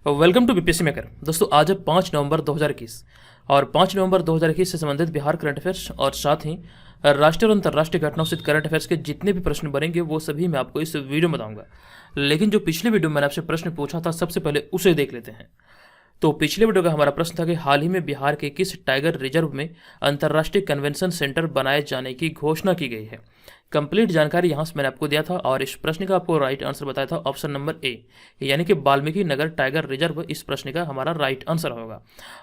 Welcome to BPSC maker. दोस्तों आज है 5 नवंबर 2021 और 5 नवंबर 2021 से संबंधित बिहार करंट अफेयर्स और साथ ही राष्ट्रीय और अंतर्राष्ट्रीय घटनाओं से करंट अफेयर्स के जितने भी प्रश्न बनेंगे वो सभी मैं आपको इस वीडियो में बताऊंगा। लेकिन जो पिछले वीडियो में मैंने आपसे प्रश्न पूछा था सबसे पहले उसे देख लेते हैं। तो पिछले वीडियो का हमारा प्रश्न था कि हाल ही में बिहार के किस टाइगर रिजर्व में अंतर्राष्ट्रीय कन्वेंशन सेंटर बनाए जाने की घोषणा की गई है। कंप्लीट जानकारी यहाँ से मैंने आपको दिया था और इस प्रश्न का आपको राइट आंसर बताया था ऑप्शन नंबर ए, यानी कि वाल्मीकि नगर टाइगर रिजर्व इस प्रश्न का हमारा राइट आंसर होगा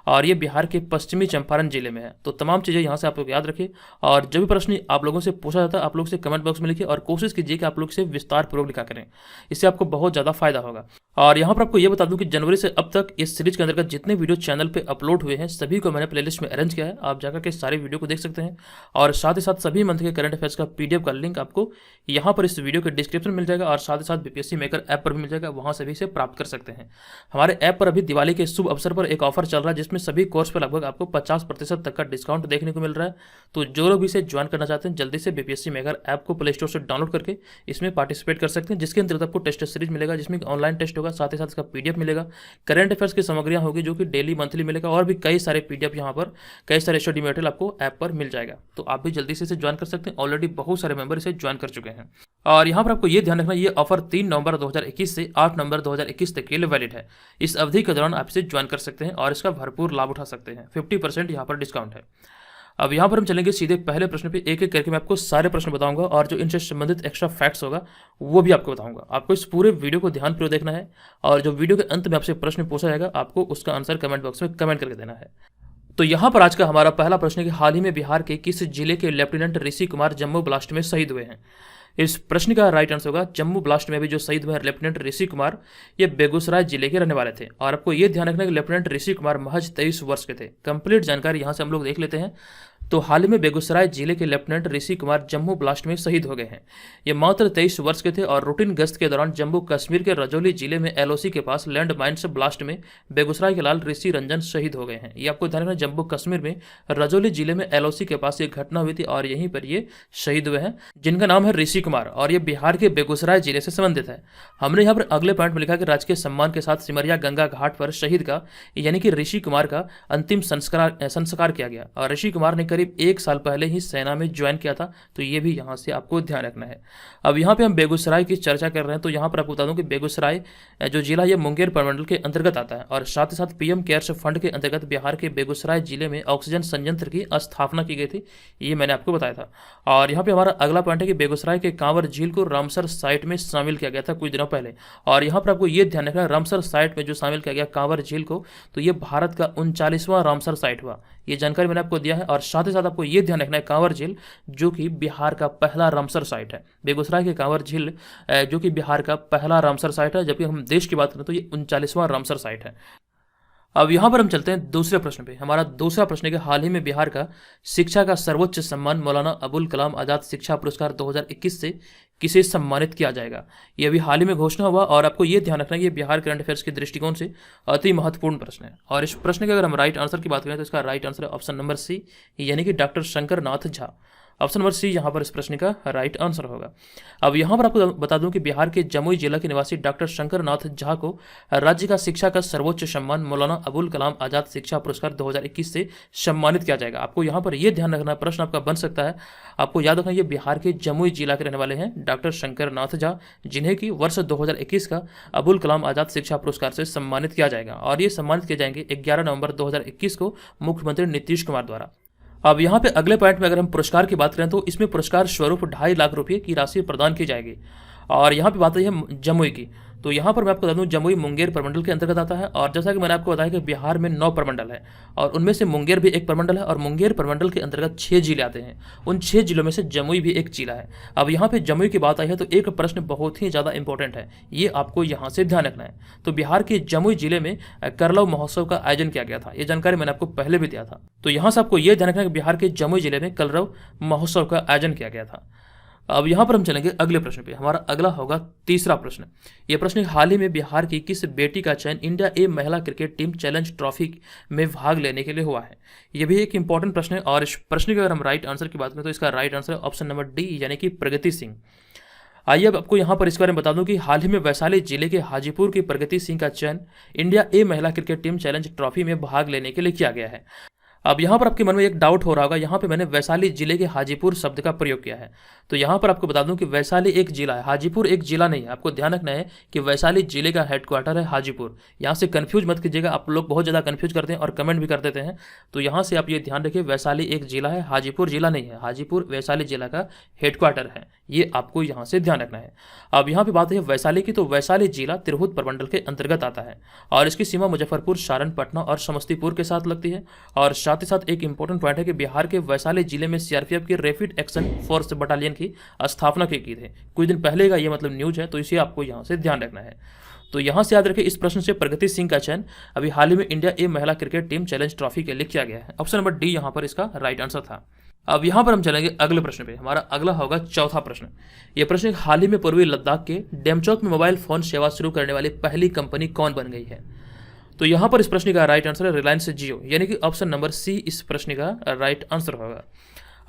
और ये बिहार के पश्चिमी चंपारण जिले में है। तो तमाम चीज़ें यहाँ से आप लोग याद रखिए और जब भी प्रश्न आप लोगों से पूछा जाता है आप लोग से कमेंट बॉक्स में लिखिए और कोशिश कीजिए कि आप लोग से विस्तार पूर्वक लिखा करें, इससे आपको बहुत ज़्यादा फायदा होगा। और यहाँ पर आपको ये बता दूं कि जनवरी से अब तक इस सीरीज के अंतर्गत जितने वीडियो चैनल पे अपलोड हुए हैं सभी को मैंने प्लेलिस्ट में अरेंज किया है, आप जाकर के सारे वीडियो को देख सकते हैं और साथ ही साथ सभी मंथ के करंट अफेयर्स का पीडीएफ का लिंक आपको यहाँ पर इस वीडियो के डिस्क्रिप्शन में मिल जाएगा और साथ ही साथ बीपीएससी मेकर ऐप पर भी मिल जाएगा, वहाँ से भी इसे प्राप्त कर सकते हैं। हमारे ऐप पर अभी दिवाली के शुभ अवसर पर एक ऑफर चल रहा है जिसमें सभी कोर्स पर लगभग आपको 50% तक का डिस्काउंट देखने को मिल रहा है। तो जो लोग भी इसे ज्वाइन करना चाहते हैं जल्दी से बीपीएससी मेकर ऐप को प्ले स्टोर से डाउनलोड करके इसमें पार्टिसिपेट कर सकते हैं, जिसके अंतर्गत आपको टेस्ट सीरीज मिलेगा जिसमें ऑनलाइन टेस्ट होगा, साथ ही साथ इसका पीडीएफ मिलेगा, करंट अफेयर्स की सामग्रियां होगी जो कि डेली मंथली मिलेगा और भी कई सारे पीडीएफ यहाँ पर कई सारे स्टडी मटेरियल आपको ऐप पर मिल जाएगा। तो आप भी जल्दी से इसे ज्वाइन कर सकते हैं, ऑलरेडी बहुत सारे मेंबर इसे ज्वाइन कर चुके हैं। और यहाँ पर आपको ये ध्यान रखना ये ऑफर 3 नवंबर 2021 से 8 नवंबर 2021 तक के लिए वैलिड है। इस अवधि के दौरान आप इसे ज्वाइन कर सकते हैं और इसका भरपूर लाभ उठा सकते हैं। 50% यहाँ पर डिस्काउंट है। अब यहाँ पर हम चलेंगे सीधे पहले प्रश्न पे, एक एक करके मैं आपको सारे प्रश्न बताऊंगा और जो इनसे संबंधित एक्स्ट्रा फैक्ट्स होगा वो भी आपको बताऊंगा। आपको इस पूरे वीडियो को ध्यानपूर्वक देखना है और जो वीडियो के अंत में आपसे प्रश्न पूछा जाएगा आपको उसका आंसर कमेंट बॉक्स में कमेंट करके देना है। तो यहाँ पर आज का हमारा पहला प्रश्न है कि हाल ही में बिहार के किस जिले के लेफ्टिनेंट ऋषि कुमार जम्मू ब्लास्ट में शहीद हुए हैं। इस प्रश्न का राइट आंसर होगा जम्मू ब्लास्ट में भी जो शहीद हुए लेफ्टिनेंट ऋषि कुमार ये बेगूसराय जिले के रहने वाले थे और आपको ये ध्यान रखना है कि लेफ्टिनेंट ऋषि कुमार महज 23 वर्ष के थे। कंप्लीट जानकारी यहाँ से हम लोग देख लेते हैं। तो हाल ही में बेगूसराय जिले के लेफ्टिनेंट ऋषि कुमार जम्मू ब्लास्ट में शहीद हो गए हैं। ये मात्र 23 वर्ष के थे और रूटीन गश्त के दौरान जम्मू कश्मीर के रजौली जिले में एलओसी के पास लैंड माइन से ब्लास्ट में बेगूसराय के लाल ऋषि रंजन शहीद हो गए हैं। ये आपको ध्यान रखना, जम्मू कश्मीर में रजौली जिले में एलओसी के पास ये घटना हुई थी और यहीं पर ये शहीद हुए हैं, जिनका नाम है ऋषि कुमार और ये बिहार के बेगूसराय जिले से संबंधित है। हमने यहाँ पर अगले पॉइंट में लिखा कि राजकीय सम्मान के साथ सिमरिया गंगा घाट पर शहीद का यानी कि ऋषि कुमार का अंतिम संस्कार किया गया और ऋषि कुमार ने करीब 1 साल पहले ही सेना में ज्वाइन किया था। तो ये भी यहाँ से आपको ध्यान रखना है। अब यहाँ पे हम बेगूसराय की चर्चा कर रहे हैं तो यहाँ पर आपको बता दूं कि बेगूसराय जो जिला ये मुंगेर प्रमंडल के अंतर्गत आता है और साथ ही साथ पीएम केयर्स फंड के अंतर्गत बिहार के बेगूसराय जिले में ऑक्सीजन संयंत्र की स्थापना की गई थी, ये मैंने आपको बताया था। और यहाँ पे हमारा अगला पॉइंट है कि बेगूसराय के कांवर झील को रामसर साइट में शामिल किया गया था कुछ दिनों पहले और यहाँ पर आपको ये ध्यान रखना है रामसर साइट में जो शामिल किया गया कांवर झील को, तो ये भारत का 39वां रामसर साइट हुआ। ये जानकारी मैंने आपको दिया है और साथ ही साथ आपको ये ध्यान रखना है कांवर झील जो कि बिहार का पहला रामसर साइट है। बेगूसराय के कांवर झील जो कि बिहार का पहला रामसर साइट है, जबकि हम देश की बात करें तो ये 39वां रामसर साइट है। अब यहाँ पर हम चलते हैं दूसरे प्रश्न पे। हमारा दूसरा प्रश्न है कि हाल ही में बिहार का शिक्षा का सर्वोच्च सम्मान मौलाना अबुल कलाम आजाद शिक्षा पुरस्कार 2021 से किसे सम्मानित किया जाएगा। ये अभी हाल ही में घोषणा हुआ और आपको ये ध्यान रखना है कि ये बिहार करंट अफेयर्स के दृष्टिकोण से अति महत्वपूर्ण प्रश्न है और इस प्रश्न के अगर हम राइट आंसर की बात करें तो इसका राइट आंसर है ऑप्शन नंबर सी, यानी कि doctor Shankar Nath Jha. Option number C यहाँ पर इस प्रश्न का राइट आंसर होगा। अब यहाँ पर आपको बता दूं कि बिहार के जमुई जिला के निवासी डॉक्टर शंकर नाथ झा को राज्य का शिक्षा का सर्वोच्च सम्मान मौलाना अबुल कलाम आजाद शिक्षा पुरस्कार 2021 से सम्मानित किया जाएगा। आपको यहाँ पर यह ध्यान रखना, प्रश्न आपका बन सकता है, आपको याद रखना ये बिहार के जमुई जिला के रहने वाले हैं डॉक्टर शंकर नाथ झा, जिन्हें कि वर्ष 2021 का अबुल कलाम आजाद शिक्षा पुरस्कार से सम्मानित किया जाएगा और ये सम्मानित किए जाएंगे 11 नवंबर 2021 को मुख्यमंत्री नीतीश कुमार द्वारा। अब यहाँ पे अगले पॉइंट में अगर हम पुरस्कार की बात करें तो इसमें पुरस्कार स्वरूप 2.5 लाख रुपये की राशि प्रदान की जाएगी और यहाँ पे बात है जमुई की। तो यहाँ पर मैं आपको बता दूं जमुई मुंगेर प्रमंडल के अंतर्गत आता है और जैसा कि मैंने आपको बताया कि बिहार में 9 प्रमंडल है और उनमें से मुंगेर भी एक प्रमंडल है और मुंगेर प्रमंडल के अंतर्गत 6 जिले आते हैं। उन 6 जिलों में से जमुई भी एक जिला है। अब यहाँ पे जमुई की बात आई है तो एक प्रश्न बहुत ही ज़्यादा इंपॉर्टेंट है, ये आपको यहाँ से ध्यान रखना है। तो बिहार के जमुई जिले में करलव महोत्सव का आयोजन किया गया था, ये जानकारी मैंने आपको पहले भी दिया था। तो यहाँ से आपको ये ध्यान रखना है कि बिहार के जमुई जिले में करलव महोत्सव का आयोजन किया गया था। अब यहाँ पर हम चलेंगे अगले प्रश्न पे। हमारा अगला होगा तीसरा प्रश्न। यह प्रश्न हाल ही में बिहार की किस बेटी का चयन इंडिया ए महिला क्रिकेट टीम चैलेंज ट्रॉफी में भाग लेने के लिए हुआ है। यह भी एक इंपॉर्टेंट प्रश्न है और इस प्रश्न की अगर हम राइट आंसर की बात करें तो इसका right answer option number D, यानी कि प्रगति सिंह। आइए अब आपको यहाँ पर इसके बारे में बता दूं कि हाल ही में वैशाली जिले के हाजीपुर की प्रगति सिंह का चयन इंडिया ए महिला क्रिकेट टीम चैलेंज ट्रॉफी में भाग लेने के लिए किया गया है। अब यहाँ पर आपके मन में एक डाउट हो रहा होगा, यहाँ पे मैंने वैशाली जिले के हाजीपुर शब्द का प्रयोग किया है। तो यहाँ पर आपको बता दूं कि वैशाली एक जिला है, हाजीपुर एक जिला नहीं है। आपको ध्यान रखना है कि वैशाली जिले का हेडक्वार्टर है हाजीपुर। यहाँ से कंफ्यूज मत कीजिएगा, आप लोग बहुत ज़्यादा कंफ्यूज करते हैं और कमेंट भी कर देते हैं। तो यहाँ से आप ये ध्यान रखिए, वैशाली एक जिला है, हाजीपुर जिला नहीं है। हाजीपुर वैशाली जिला का हेडक्वार्टर है, ये आपको यहाँ से ध्यान रखना है। अब यहाँ पे बात है वैशाली की, तो वैशाली जिला तिरहुत प्रमंडल के अंतर्गत आता है और इसकी सीमा मुजफ्फरपुर, सारण, पटना और समस्तीपुर के साथ लगती है। और साथ ही साथ एक इंपॉर्टेंट पॉइंट है कि बिहार के वैशाली जिले में सीआरपीएफ की रैपिड एक्शन फोर्स बटालियन की स्थापना की गई थी। कुछ दिन पहले का ये मतलब न्यूज है, तो इसे आपको यहाँ से ध्यान रखना है। तो यहाँ से याद रखिए, इस प्रश्न से प्रगति सिंह का चयन अभी हाल ही में इंडिया ए महिला क्रिकेट टीम चैलेंज ट्रॉफी के लिए किया गया है। ऑप्शन नंबर डी यहाँ पर इसका राइट आंसर था। अब यहाँ पर हम चलेंगे अगले प्रश्न पे। हमारा अगला होगा चौथा प्रश्न। यह प्रश्न हाल ही में पूर्वी लद्दाख के डेमचौक में मोबाइल फोन सेवा शुरू करने वाली पहली कंपनी कौन बन गई है? तो यहाँ पर इस प्रश्न का राइट आंसर है रिलायंस जियो, यानी कि ऑप्शन नंबर सी इस प्रश्न का राइट आंसर होगा।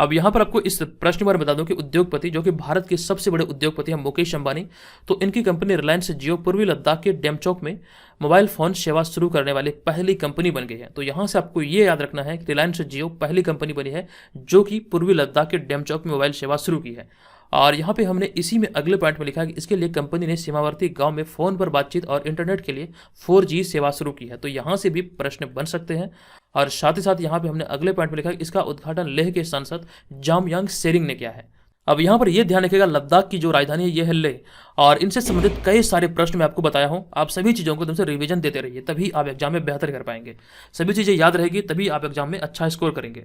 अब यहाँ पर आपको इस प्रश्न के बारे में बता दूं कि उद्योगपति जो कि भारत के सबसे बड़े उद्योगपति हैं मुकेश अंबानी, तो इनकी कंपनी रिलायंस जियो पूर्वी लद्दाख के डेमचौक में मोबाइल फोन सेवा शुरू करने वाली पहली कंपनी बन गई है। तो यहाँ से आपको ये याद रखना है कि रिलायंस जियो पहली कंपनी बनी है जो कि पूर्वी लद्दाख के डेमचौक में मोबाइल सेवा शुरू की है। और यहाँ पे हमने इसी में अगले पॉइंट में लिखा है कि इसके लिए कंपनी ने सीमावर्ती गांव में फोन पर बातचीत और इंटरनेट के लिए 4G सेवा शुरू की है। तो यहाँ से भी प्रश्न बन सकते हैं। और साथ ही साथ यहाँ पे हमने अगले पॉइंट में लिखा है कि इसका उद्घाटन लेह के सांसद जामयांग सेरिंग ने किया है। अब यहाँ पर यह ध्यान रखिएगा, लद्दाख की जो राजधानी है यह है लेह, और इनसे संबंधित कई सारे प्रश्न मैं आपको बताया हूँ। आप सभी चीज़ों को तुमसे रिवीजन देते रहिए, तभी आप एग्जाम में बेहतर कर पाएंगे। सभी चीज़ें याद रहेगी तभी आप एग्जाम में अच्छा स्कोर करेंगे।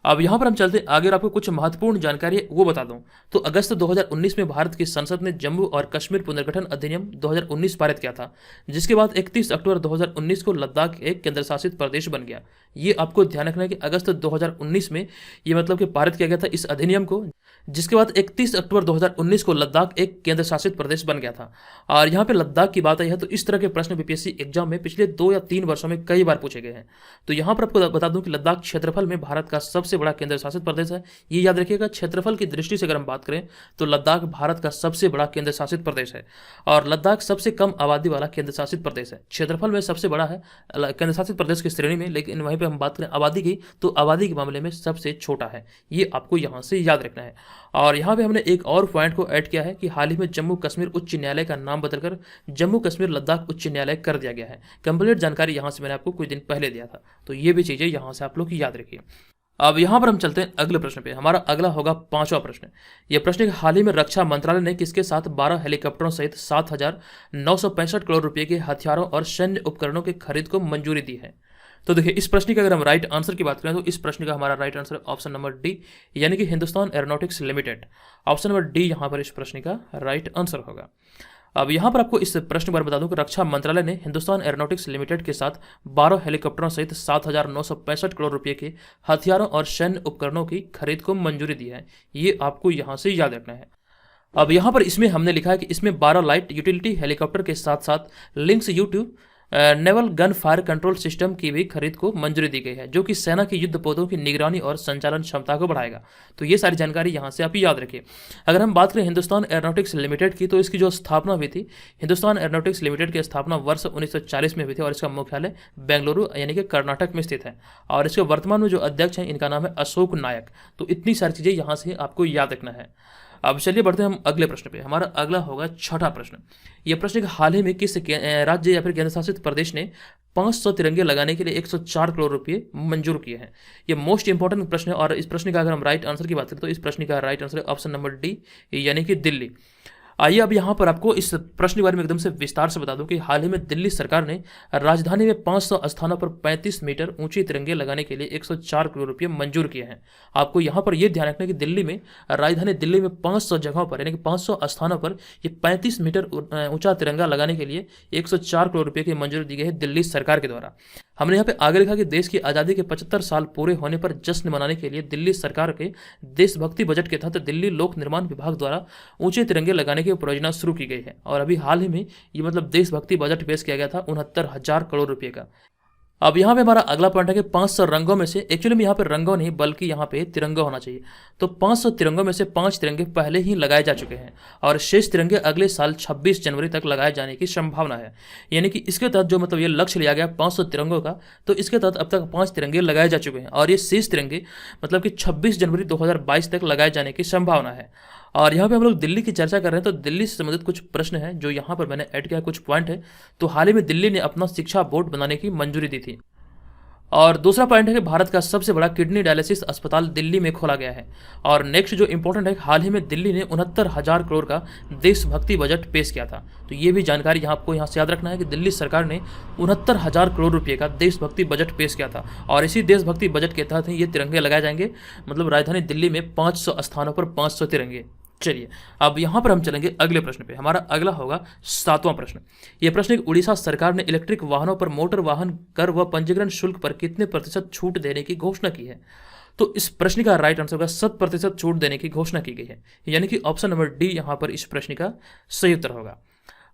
अब यहाँ पर हम चलते हैं आगे और आपको कुछ महत्वपूर्ण जानकारी वो बता दूं। तो अगस्त 2019 में भारत की संसद ने जम्मू और कश्मीर पुनर्गठन अधिनियम 2019 पारित किया था, जिसके बाद 31 अक्टूबर 2019 को लद्दाख एक केंद्र शासित प्रदेश बन गया। ये आपको ध्यान रखना है कि अगस्त 2019 में ये मतलब कि पारित किया गया था इस अधिनियम को, जिसके बाद 31 अक्टूबर 2019 को लद्दाख एक केंद्र शासित प्रदेश बन गया था। और यहाँ पे लद्दाख की बात आई है तो इस तरह के प्रश्न बीपीएससी एग्जाम में पिछले 2 या 3 वर्षों में कई बार पूछे गए हैं। तो यहाँ पर आपको बता दूं कि लद्दाख क्षेत्रफल में भारत का सबसे बड़ा केंद्र शासित प्रदेश है। ये याद रखिएगा, क्षेत्रफल की दृष्टि से अगर हम बात करें तो लद्दाख भारत का सबसे बड़ा केंद्र शासित प्रदेश है और लद्दाख सबसे कम आबादी वाला केंद्र शासित प्रदेश है। क्षेत्रफल में सबसे बड़ा है केंद्र शासित प्रदेश की श्रेणी में, लेकिन वहीं पर हम बात करें आबादी की तो आबादी के मामले में सबसे छोटा है। ये आपको यहाँ से याद रखना है। और यहाँ पे हमने एक और पॉइंट को ऐड किया है कि हाल ही में जम्मू कश्मीर उच्च न्यायालय का नाम बदलकर जम्मू कश्मीर लद्दाख उच्च न्यायालय कर दिया गया है। कंप्लीट जानकारी यहाँ से मैंने आपको कुछ दिन पहले दिया था, तो ये भी चीज़ें यहाँ से आप लोग याद रखिए। अब यहाँ पर हम चलते हैं अगले प्रश्न पे। हमारा अगला होगा 5वां प्रश्न। यह प्रश्न है हाल ही में रक्षा मंत्रालय ने किसके साथ 12 हेलीकॉप्टरों सहित 7,965 करोड़ रुपए के हथियारों और सैन्य उपकरणों की खरीद को मंजूरी दी है? तो देखिए, इस प्रश्न की अगर हम राइट आंसर की बात करें तो इस प्रश्न का हमारा right answer option number D, यानी कि Hindustan aeronautics limited. Option number D यहाँ पर इस प्रश्न का राइट आंसर होगा। अब यहाँ पर आपको इस प्रश्न के बारे में बता दूं कि रक्षा मंत्रालय ने हिंदुस्तान एरोनॉटिक्स लिमिटेड के साथ 12 हेलीकॉप्टरों सहित 7,965 करोड़ रुपए के हथियारों और सैन्य उपकरणों की खरीद को मंजूरी दी है। ये आपको यहाँ से याद रखना है। अब यहाँ पर इसमें हमने लिखा है कि इसमें 12 लाइट यूटिलिटी हेलीकॉप्टर के साथ साथ links U2 naval gun fire control system की भी खरीद को मंजूरी दी गई है, जो कि सेना की युद्ध पोतों की निगरानी और संचालन क्षमता को बढ़ाएगा। तो ये सारी जानकारी यहाँ से आप याद रखिए। अगर हम बात करें हिंदुस्तान एरोनॉटिक्स लिमिटेड की, तो इसकी जो स्थापना हुई थी, हिंदुस्तान एरोनॉटिक्स लिमिटेड की स्थापना वर्ष 1940 में हुई थी और इसका मुख्यालय बेंगलुरु यानी कि कर्नाटक में स्थित है। और इसके वर्तमान में जो अध्यक्ष हैं इनका नाम है अशोक नायक। तो इतनी सारी चीज़ें यहाँ से आपको याद रखना है। अब चलिए बढ़ते हैं हम अगले प्रश्न पे। हमारा अगला होगा 6वां प्रश्न। यह प्रश्न हाल ही में किस राज्य या फिर केंद्र शासित प्रदेश ने 500 तिरंगे लगाने के लिए 104 करोड़ रुपए मंजूर किए हैं? ये मोस्ट इंपॉर्टेंट प्रश्न है और इस प्रश्न का अगर हम राइट आंसर की बात करें तो इस प्रश्न का राइट आंसर है ऑप्शन नंबर डी, यानी कि दिल्ली। आइए अब यहाँ पर आपको इस प्रश्न के बारे में एकदम से विस्तार से बता दूं कि हाल ही में दिल्ली सरकार ने राजधानी में 500 स्थानों पर 35 मीटर ऊंचे तिरंगे लगाने के लिए 104 करोड़ रुपए मंजूर किए हैं। आपको यहाँ पर यह ध्यान रखना है कि दिल्ली में राजधानी दिल्ली में 500 जगहों पर यानी कि 500 स्थानों पर ये 35 मीटर ऊंचा तिरंगा लगाने के लिए 104 करोड़ रुपए की मंजूरी दी गई है दिल्ली सरकार के द्वारा। हमने यहाँ पे आगे लिखा कि देश की आज़ादी के 75 साल पूरे होने पर जश्न मनाने के लिए दिल्ली सरकार के देशभक्ति बजट के तहत दिल्ली लोक निर्माण विभाग द्वारा ऊंचे तिरंगे लगाने की परियोजना शुरू की गई है। और अभी हाल ही में ये मतलब देशभक्ति बजट पेश किया गया था 69,000 करोड़ रुपए का। अब यहाँ पे हमारा अगला पॉइंट है कि 500 रंगों में से, एक्चुअली में यहाँ पे रंगों नहीं बल्कि यहाँ पे तिरंगा होना चाहिए। तो 500 तिरंगों में से 5 तिरंगे पहले ही लगाए जा चुके हैं और शेष तिरंगे अगले साल 26 जनवरी तक लगाए जाने की संभावना है। यानी कि इसके तहत जो मतलब ये लक्ष्य लिया गया 500 तिरंगों का, तो इसके तहत अब तक 5 तिरंगे लगाए जा चुके हैं और ये शेष तिरंगे मतलब कि 26 जनवरी 2022 तक लगाए जाने की संभावना है। और यहाँ पे हम लोग दिल्ली की चर्चा कर रहे हैं, तो दिल्ली से संबंधित कुछ प्रश्न हैं जो यहाँ पर मैंने ऐड किया, कुछ पॉइंट है। तो हाल ही में दिल्ली ने अपना शिक्षा बोर्ड बनाने की मंजूरी दी थी। और दूसरा पॉइंट है कि भारत का सबसे बड़ा किडनी डायलिसिस अस्पताल दिल्ली में खोला गया है। और नेक्स्ट जो इंपॉर्टेंट है, हाल ही में दिल्ली ने 69,000 करोड़ का देशभक्ति बजट पेश किया था। तो ये भी जानकारी आपको यहाँ से याद रखना है कि दिल्ली सरकार ने 69,000 करोड़ रुपये का देशभक्ति बजट पेश किया था और इसी देशभक्ति बजट के तहत ये तिरंगे लगाए जाएंगे। मतलब राजधानी दिल्ली में 500 स्थानों पर 500 तिरंगे। चलिए अब यहाँ पर हम चलेंगे अगले प्रश्न पे। हमारा अगला होगा 7वां प्रश्न। यह प्रश्न है, उड़ीसा सरकार ने इलेक्ट्रिक वाहनों पर मोटर वाहन कर व पंजीकरण शुल्क पर कितने प्रतिशत छूट देने की घोषणा की है? तो इस प्रश्न का राइट आंसर होगा 100% छूट देने की घोषणा की गई है, यानी कि ऑप्शन नंबर डी यहाँ पर इस प्रश्न का सही उत्तर होगा।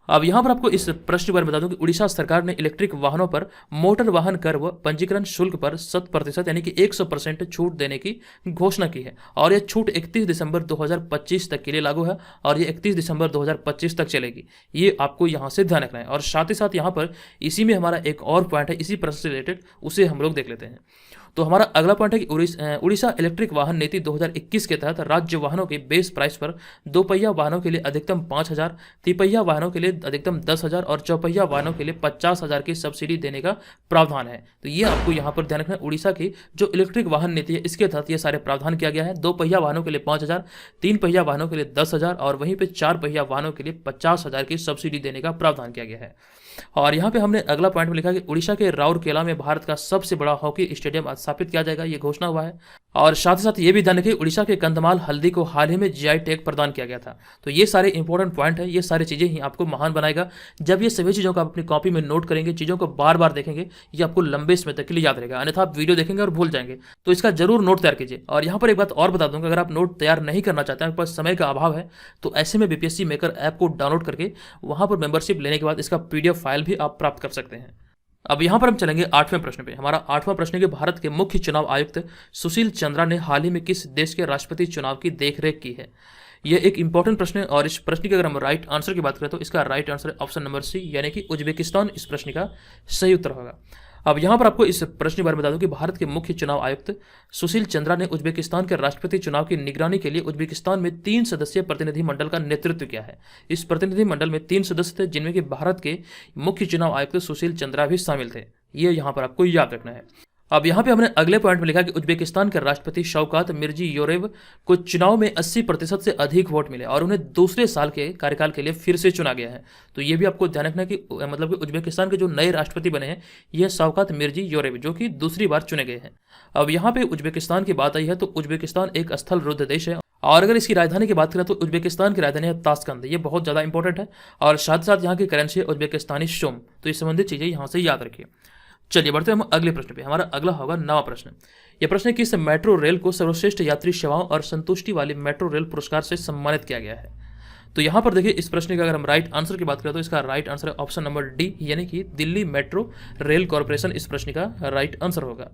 अब यहाँ पर आपको इस प्रश्न के बारे में बता दूं कि उड़ीसा सरकार ने इलेक्ट्रिक वाहनों पर मोटर वाहन कर व पंजीकरण शुल्क पर 100% यानी कि 100% छूट देने की घोषणा की है और यह छूट 31 दिसंबर 2025 तक के लिए लागू है और ये 31 दिसंबर 2025 तक चलेगी। ये आपको यहाँ से ध्यान रखना है। और साथ ही साथ यहाँ पर इसी में हमारा एक और पॉइंट है इसी प्रश्न से रिलेटेड, उसे हम लोग देख लेते हैं। तो हमारा अगला पॉइंट है कि उड़ीसा इलेक्ट्रिक वाहन नीति 2021 के तहत राज्य वाहनों के बेस प्राइस पर दोपहिया वाहनों के लिए अधिकतम 5,000, तिपहिया वाहनों के लिए अधिकतम 10,000 और चौपहिया वाहनों के लिए 50,000 की सब्सिडी देने का प्रावधान है। तो ये आपको यहाँ पर ध्यान रखना है। उड़ीसा की जो इलेक्ट्रिक वाहन नीति है इसके तहत ये सारे प्रावधान किया गया है। 2 पहिया वाहनों के लिए 5,000, 3 पहिया वाहनों के लिए 10,000 और वहीं पर 4 पहिया वाहनों के लिए 50,000 की सब्सिडी देने का प्रावधान किया गया है। और यहाँ पे हमने अगला पॉइंट में लिखा कि उड़ीसा के राउरकेला में भारत का सबसे बड़ा हॉकी स्टेडियम स्थापित किया जाएगा, ये घोषणा हुआ है। और साथ ही साथ ये भी ध्यान रखिए उड़ीसा के कंधमाल हल्दी को हाल ही में जीआई टैग प्रदान किया गया था। तो ये सारे इंपॉर्टेंट पॉइंट है, ये सारी चीजें ही आपको महान बनाएगा। जब ये सभी चीजों को आप अपनी कॉपी में नोट करेंगे, चीजों को बार बार देखेंगे, ये आपको लंबे समय तक के लिए याद रहेगा, अन्यथा आप वीडियो देखेंगे और भूल जाएंगे। तो इसका जरूर नोट तैयार कीजिए। और यहाँ पर एक बात और बता दूंगा, अगर आप नोट तैयार नहीं करना चाहते हैं, आपके पास समय का अभाव है, तो ऐसे में बीपीएससी मेकर ऐप को डाउनलोड करके वहां पर मेंबरशिप लेने के बाद इसका पीडीएफ फाइल भी आप प्राप्त कर सकते हैं। अब यहां पर हम चलेंगे 8वें प्रश्न पे। हमारा 8वां प्रश्न है कि भारत के मुख्य चुनाव आयुक्त सुशील चंद्रा ने हाल ही में किस देश के राष्ट्रपति चुनाव की देखरेख की है? यह एक इंपॉर्टेंट प्रश्न है और इस प्रश्न की अगर हम राइट आंसर की बात करें तो इसका राइट आंसर है ऑप्शन नंबर सी, यानी कि उज्बेकिस्तान इस प्रश्न का सही उत्तर होगा। अब यहाँ पर आपको इस प्रश्न के बारे में बता दूं कि भारत के मुख्य चुनाव आयुक्त सुशील चंद्रा ने उज्बेकिस्तान के राष्ट्रपति चुनाव की निगरानी के लिए उज्बेकिस्तान में 3 सदस्यीय प्रतिनिधि मंडल का नेतृत्व किया है। इस प्रतिनिधि मंडल में 3 सदस्य थे, जिनमें कि भारत के मुख्य चुनाव आयुक्त सुशील चंद्रा भी शामिल थे। ये यहाँ पर आपको याद रखना है। अब यहाँ पे हमने अगले पॉइंट में लिखा कि उज्बेकिस्तान के राष्ट्रपति शौकत मिर्जियोयेव को चुनाव में 80% से अधिक वोट मिले और उन्हें दूसरे साल के कार्यकाल के लिए फिर से चुना गया है। तो ये भी आपको ध्यान रखना है कि मतलब कि उज्बेकिस्तान के जो नए राष्ट्रपति बने हैं ये शौकत मिर्जियोयेव, जो कि दूसरी बार चुने गए हैं। अब यहाँ पे उज्बेकिस्तान की बात आई है तो उज्बेकिस्तान एक स्थल रुद्ध देश है और अगर इसकी राजधानी की बात करें तो उज्बेकिस्तान की राजधानी है ताशकंद। ये बहुत ज़्यादा इंपॉर्टेंट है और साथ साथ यहाँ की करेंसी है उज्बेकिस्तानी सोम। तो इस संबंधित चीज़ें यहाँ से याद रखिए। चलिए बढ़ते हैं हम अगले प्रश्न पे। हमारा अगला होगा 9वां प्रश्न। यह प्रश्न है कि इस मेट्रो रेल को सर्वश्रेष्ठ यात्री सेवाओं और संतुष्टि वाली मेट्रो रेल पुरस्कार से सम्मानित किया गया है। तो यहाँ पर देखिए इस प्रश्न का अगर हम राइट आंसर की बात करें तो इसका राइट आंसर है ऑप्शन नंबर डी, यानी कि दिल्ली मेट्रो रेल कॉरपोरेशन इस प्रश्न का राइट आंसर होगा।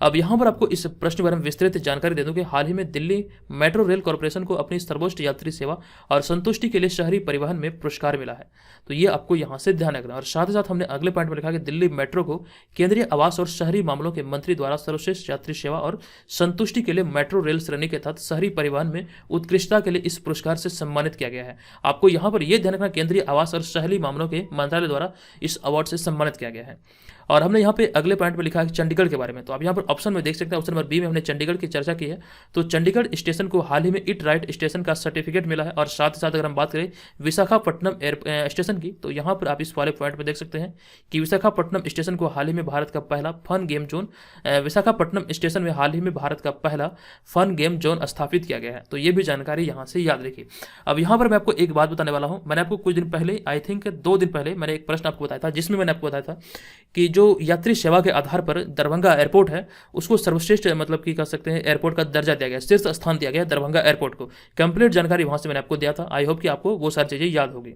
अब यहाँ पर आपको इस प्रश्न के बारे में विस्तृत जानकारी दे दूं कि हाल ही में दिल्ली मेट्रो रेल कॉरपोरेशन को अपनी सर्वोच्च यात्री सेवा और संतुष्टि के लिए शहरी परिवहन में पुरस्कार मिला है। तो ये आपको यहाँ से ध्यान रखना है। और साथ ही साथ हमने अगले पॉइंट में लिखा कि दिल्ली मेट्रो को केंद्रीय आवास और शहरी मामलों के मंत्री द्वारा सर्वश्रेष्ठ यात्री सेवा और संतुष्टि के लिए मेट्रो रेल श्रेणी के तहत शहरी परिवहन में उत्कृष्टता के लिए इस पुरस्कार से सम्मानित किया गया है। आपको यहाँ पर यह ध्यान रखना केंद्रीय आवास और शहरी मामलों के मंत्रालय द्वारा इस अवार्ड से सम्मानित किया गया है। और हमने यहाँ पे अगले पॉइंट में लिखा है चंडीगढ़ के बारे में। तो आप यहाँ पर ऑप्शन में देख सकते हैं, ऑप्शन नंबर बी में हमने चंडीगढ़ की चर्चा की है। तो चंडीगढ़ स्टेशन को हाल ही में इट राइट स्टेशन का सर्टिफिकेट मिला है। और साथ ही साथ अगर हम बात करें विशाखापट्टनम स्टेशन की, तो यहाँ पर आप इस वाले पॉइंट में देख सकते हैं कि विशाखापट्टनम स्टेशन को हाल ही में भारत का पहला fun game zone Visakhapatnam station में हाल ही में भारत का पहला फन गेम जोन स्थापित किया गया है। तो ये भी जानकारी यहाँ से याद रखिए। अब यहाँ पर मैं आपको एक बात बताने वाला हूँ। मैंने आपको कुछ दिन पहले, आई थिंक 2 दिन पहले, मैंने एक प्रश्न आपको बताया था जिसमें मैंने आपको बताया था कि जो यात्री सेवा के आधार पर दरभंगा एयरपोर्ट है उसको सर्वश्रेष्ठ मतलब कि कह सकते हैं एयरपोर्ट का दर्जा दिया गया, शीर्ष स्थान दिया गया दरभंगा एयरपोर्ट को। कंप्लीट जानकारी वहां से मैंने आपको दिया था। आई होप कि आपको वो सारी चीजें याद होगी।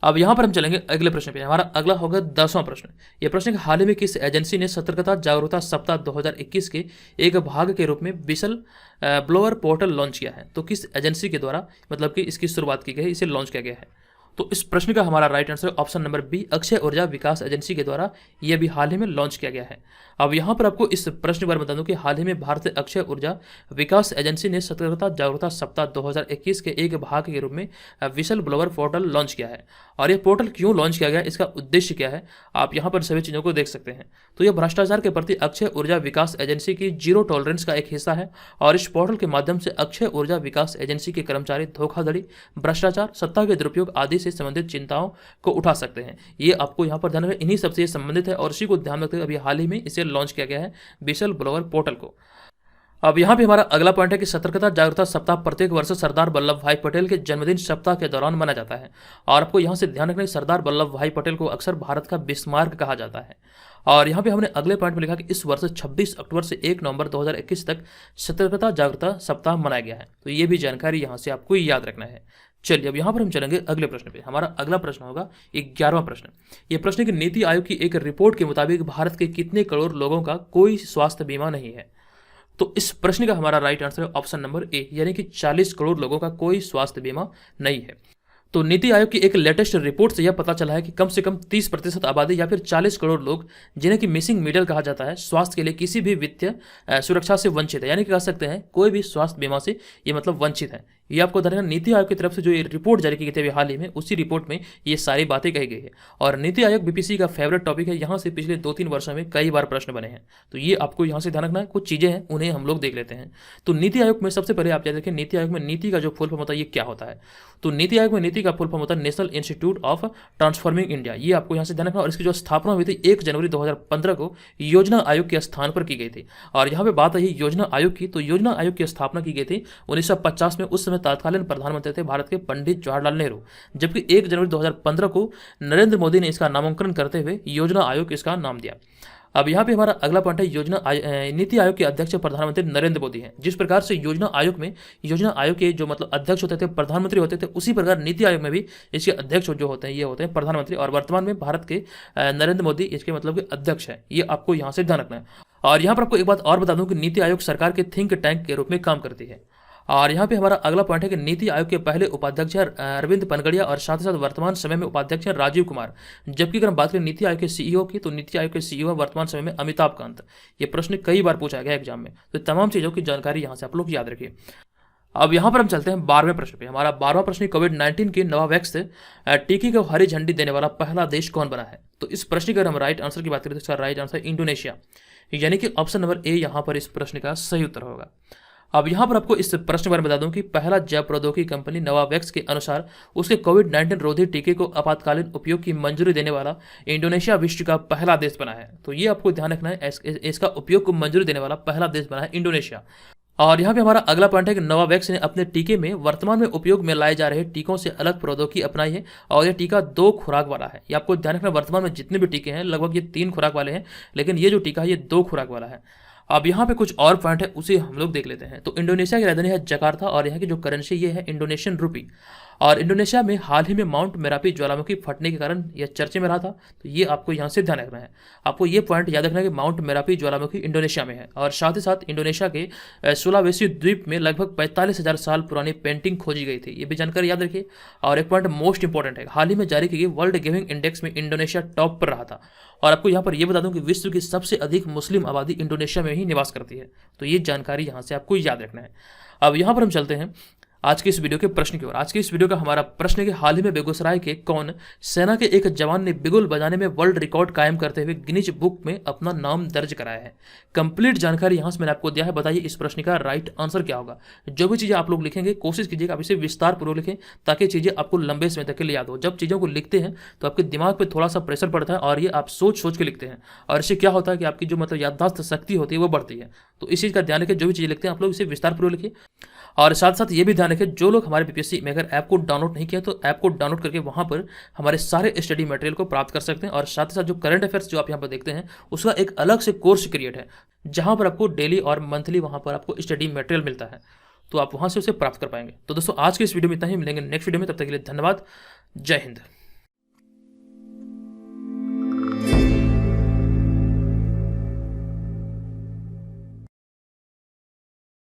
अब यहाँ पर हम चलेंगे अगले प्रश्न पे। हमारा अगला होगा 10वां प्रश्न। यह प्रश्न है कि हाल ही में किस एजेंसी ने सतर्कता जागरूकता सप्ताह 2021 के एक भाग के रूप में विसल ब्लोअर पोर्टल लॉन्च किया है? तो किस एजेंसी के द्वारा मतलब कि इसकी शुरुआत की गई है, इसे लॉन्च किया गया है? तो इस प्रश्न का हमारा right answer option number B, अक्षय ऊर्जा विकास एजेंसी के द्वारा यह भी हाल ही में लॉन्च किया गया है। अब यहाँ पर आपको इस प्रश्न के बारे में बता दूं कि हाल ही में भारतीय अक्षय ऊर्जा विकास एजेंसी ने सतर्कता जागरूकता सप्ताह 2021 के एक भाग के रूप में विसल ब्लोअर पोर्टल लॉन्च किया है। और यह पोर्टल क्यों लॉन्च किया गया, इसका उद्देश्य क्या है, आप यहाँ पर सभी चीज़ों को देख सकते हैं। तो यह भ्रष्टाचार के प्रति अक्षय ऊर्जा विकास एजेंसी की जीरो टॉलरेंस का एक हिस्सा है और इस पोर्टल के माध्यम से अक्षय ऊर्जा विकास एजेंसी के कर्मचारी धोखाधड़ी, भ्रष्टाचार, सत्ता के दुरुपयोग आदि से संबंधित चिंताओं को उठा सकते हैं। ये आपको यहाँ पर ध्यान रखना, इन्हीं सबसे ये संबंधित है और इसी को ध्यान रखते हुए अभी हाल ही में इसे लॉन्च किया गया है विसल ब्लोअर पोर्टल को। अब यहाँ पे हमारा अगला पॉइंट है कि सतर्कता जागरूकता सप्ताह प्रत्येक वर्ष सरदार वल्लभ भाई पटेल के जन्मदिन सप्ताह के दौरान मनाया जाता है। और आपको यहाँ से ध्यान रखना है सरदार वल्लभ भाई पटेल को अक्सर भारत का बिस्मार्क कहा जाता है। और यहाँ पे हमने अगले पॉइंट में लिखा कि इस वर्ष 26 अक्टूबर से 1 नवंबर 2021 तक सतर्कता जागरूकता सप्ताह मनाया गया है। तो ये भी जानकारी यहाँ से आपको याद रखना है। चलिए अब यहाँ पर हम चलेंगे अगले प्रश्न पे। हमारा अगला प्रश्न होगा 11वां प्रश्न। ये प्रश्न है कि नीति आयोग की एक रिपोर्ट के मुताबिक भारत के कितने करोड़ लोगों का कोई स्वास्थ्य बीमा नहीं है? तो इस प्रश्न का हमारा राइट आंसर है ऑप्शन नंबर ए, यानी कि 40 करोड़ लोगों का कोई स्वास्थ्य बीमा नहीं है। तो नीति आयोग की एक लेटेस्ट रिपोर्ट से यह पता चला है कि कम से कम 30% आबादी या फिर 40 करोड़ लोग, जिन्हें कि मिसिंग मिडल कहा जाता है, स्वास्थ्य के लिए किसी भी वित्तीय सुरक्षा से वंचित है। यानी कि कह सकते हैं कोई भी स्वास्थ्य बीमा से ये मतलब वंचित है। ये आपको ध्यान रखना, नीति आयोग की तरफ से जो ये रिपोर्ट जारी की गई थी हाल ही में, उसी रिपोर्ट में ये सारी बातें कही गई है। और नीति आयोग बीपीएससी का फेवरेट टॉपिक है, यहाँ से पिछले 2-3 वर्षों में कई बार प्रश्न बने हैं। तो ये आपको यहाँ से ध्यान रखना है। कुछ चीज़ें हैं उन्हें हम लोग देख लेते हैं। तो नीति आयोग में सबसे पहले आप याद रखें, नीति आयोग में नीति का जो फुल फॉर्म होता है ये क्या होता है? तो नीति आयोग में नीति का फुल फॉर्म होता है national institute of transforming India. ये आपको यहाँ से ध्यान रखना। और इसकी जो स्थापना हुई थी 1 जनवरी 2015 को योजना आयोग के स्थान पर की गई थी। और यहाँ पे बात रही योजना आयोग की, तो योजना आयोग की स्थापना की गई थी 1950 में। उस समय तत्कालीन प्रधानमंत्री थे भारत के पंडित जवाहरलाल नेहरू, जबकि 1 जनवरी 2015 को नरेंद्र मोदी ने इसका नामकरण करते हुए योजना आयोग इसका नाम दिया। अब यहाँ पे हमारा अगला पॉइंट है नीति आयोग के अध्यक्ष प्रधानमंत्री नरेंद्र मोदी हैं। जिस प्रकार से योजना आयोग के जो मतलब अध्यक्ष होते थे प्रधानमंत्री होते थे, उसी प्रकार नीति आयोग में भी इसके अध्यक्ष जो होते हैं ये होते हैं प्रधानमंत्री। और वर्तमान में भारत के नरेंद्र मोदी इसके मतलब के अध्यक्ष है। ये आपको यहाँ से ध्यान रखना है। और यहाँ पर आपको एक बात और बता दूं कि नीति आयोग सरकार के थिंक टैंक के रूप में काम करती है। और यहाँ पे हमारा अगला पॉइंट है कि नीति आयोग के पहले उपाध्यक्ष हैं अरविंद पनगड़िया और साथ ही साथ वर्तमान समय में उपाध्यक्ष हैं राजीव कुमार। जबकि अगर हम बात करें नीति आयोग के सीईओ की, तो नीति आयोग के सीईओ है वर्तमान समय में अमिताभ कांत। ये प्रश्न कई बार पूछा गया एग्जाम में, तो तमाम चीज़ों की जानकारी यहाँ से आप लोग याद रखिए। अब यहाँ पर हम चलते हैं 12वें प्रश्न पे। हमारा 12वां प्रश्न कोविड-19 के नोवावैक्स टीके को हरी झंडी देने वाला पहला देश कौन बना है? तो इस प्रश्न की अगर हम राइट आंसर की बात करें तो इसका राइट आंसर इंडोनेशिया, यानी कि ऑप्शन नंबर ए यहाँ पर इस प्रश्न का सही उत्तर होगा। अब यहाँ पर आपको इस प्रश्न के बारे में बता दूं कि पहला जैव प्रौद्योगिकी कंपनी नोवावैक्स के अनुसार उसके कोविड-19 रोधी टीके को आपातकालीन उपयोग की मंजूरी देने वाला इंडोनेशिया विश्व का पहला देश बना है। तो ये आपको ध्यान रखना है, इसका उपयोग को मंजूरी देने वाला पहला देश बना है इंडोनेशिया। और यहाँ पे हमारा अगला पॉइंट है कि नोवावैक्स ने अपने टीके में वर्तमान में उपयोग में लाए जा रहे टीकों से अलग प्रौद्योगिकी अपनाई है और यह टीका 2 खुराक वाला है। ये आपको ध्यान रखना, वर्तमान में जितने भी टीके हैं लगभग ये 3 खुराक वाले हैं, लेकिन ये जो टीका है ये 2 खुराक वाला है। अब यहाँ पे कुछ और पॉइंट है उसे हम लोग देख लेते हैं। तो इंडोनेशिया की राजधानी है जकार्ता और यहाँ की जो करेंसी ये है इंडोनेशियन रुपी। और इंडोनेशिया में हाल ही में माउंट मेरापी ज्वालामुखी फटने के कारण यह चर्चे में रहा था। तो ये आपको यहाँ से ध्यान रखना है। आपको ये पॉइंट याद रखना है कि माउंट मेरापी ज्वालामुखी इंडोनेशिया में है। और साथ ही साथ इंडोनेशिया के सुलावेसी द्वीप में लगभग 45,000 साल पुरानी पेंटिंग खोजी गई थी। ये भी जानकारी याद रखिए। और एक पॉइंट मोस्ट इंपॉर्टेंट है, हाल ही में जारी की गई वर्ल्ड गिविंग इंडेक्स में इंडोनेशिया टॉप पर रहा था। और आपको यहाँ पर यह बता दूं कि विश्व की सबसे अधिक मुस्लिम आबादी इंडोनेशिया में ही निवास करती है। तो ये जानकारी यहाँ से आपको याद रखना है। अब यहाँ पर हम चलते हैं आज के इस वीडियो के प्रश्न की ओर। आज के इस वीडियो का हमारा प्रश्न है कि हाल ही में बेगूसराय के कौन सेना के एक जवान ने बिगुल बजाने में वर्ल्ड रिकॉर्ड कायम करते हुए गिनीज बुक में अपना नाम दर्ज कराया है? कंप्लीट जानकारी यहाँ से मैंने आपको दिया है। बताइए इस प्रश्न का राइट आंसर क्या होगा? जो भी चीज़ें आप लोग लिखेंगे कोशिश कीजिएगा आप इसे विस्तार पूर्वक लिखें ताकि चीज़ें आपको लंबे समय तक के लिए याद हो। जब चीज़ों को लिखते हैं तो आपके दिमाग पर थोड़ा सा प्रेशर पड़ता है और ये आप सोच सोच के लिखते हैं और इससे क्या होता है कि आपकी जो मतलब याददाश्त शक्ति होती है वो बढ़ती है। तो इस चीज़ का ध्यान रखें, जो भी चीज़ें लिखते हैं आप लोग इसे विस्तार पूर्वक लिखिए। और साथ साथ ये भी ध्यान रखें, जो लोग हमारे बीपीएससी में अगर ऐप को डाउनलोड नहीं किया तो ऐप को डाउनलोड करके वहाँ पर हमारे सारे स्टडी मटेरियल को प्राप्त कर सकते हैं। और साथ ही साथ जो करंट अफेयर्स जो आप यहाँ पर देखते हैं उसका एक अलग से कोर्स क्रिएट है जहाँ पर आपको डेली और मंथली वहाँ पर आपको स्टडी मटेरियल मिलता है, तो आप वहाँ से उसे प्राप्त कर पाएंगे। तो दोस्तों आज के इस वीडियो में इतना ही, मिलेंगे नेक्स्ट वीडियो में, तब तक के लिए धन्यवाद। जय हिंद।